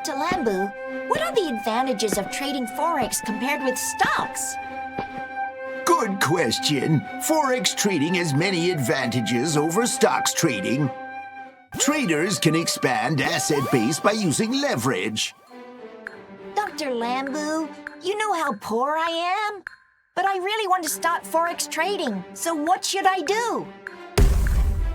Dr. Lambu, what are the advantages of trading Forex compared with stocks? Good question. Forex trading has many advantages over stocks trading. Traders can expand asset base by using leverage. Dr. Lambu, you know how poor I am? But I really want to start Forex trading, so what should I do?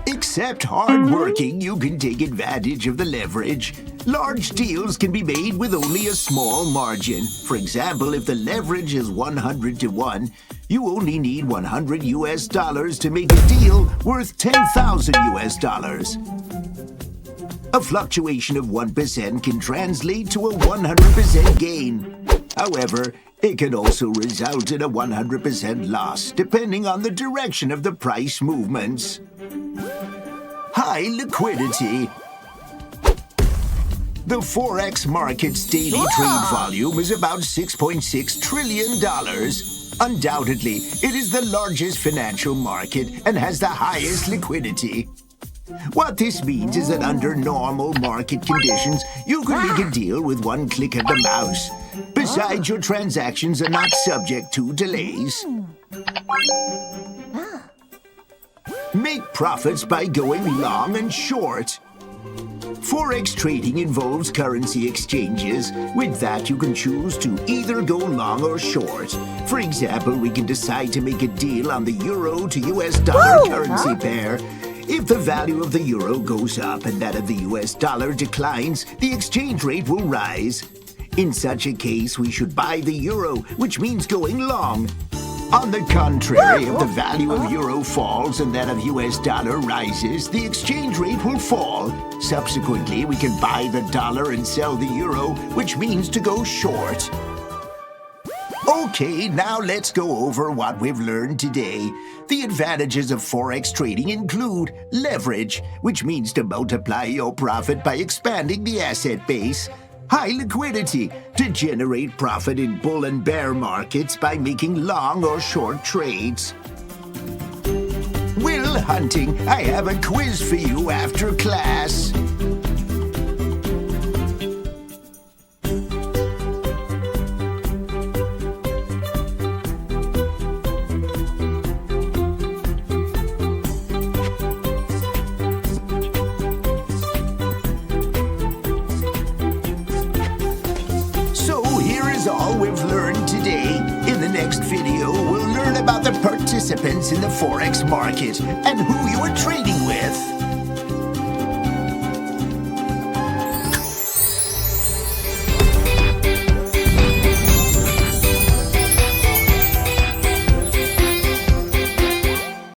Except hard-working, you can take advantage of the leverage. Large deals can be made with only a small margin. For example, if the leverage is 100 to 1, you only need $100 to make a deal worth $10,000. A fluctuation of 1% can translate to a 100% gain. However, it can also result in a 100% loss, depending on the direction of the price movements. High liquidity. The Forex market's daily trade volume is about $6.6 trillion. Undoubtedly, it is the largest financial market and has the highest liquidity. What this means is that under normal market conditions, you can make a deal with one click of the mouse. Besides, your transactions are not subject to delays. Make profits by going long and short. Forex trading involves currency exchanges. With that, you can choose to either go long or short. For example, we can decide to make a deal on the euro to US dollar currency pair. If the value of the euro goes up and that of the US dollar declines, the exchange rate will rise. In such a case, we should buy the euro, which means going long. On the contrary, if the value of euro falls and that of US dollar rises, the exchange rate will fall. Subsequently, we can buy the dollar and sell the euro, which means to go short. Okay, now let's go over what we've learned today. The advantages of Forex trading include leverage, which means to multiply your profit by expanding the asset base. High liquidity, to generate profit in bull and bear markets by making long or short trades. Will Hunting, I have a quiz for you after class. All we've learned today. In the next video, we'll learn about the participants in the Forex market and who you are trading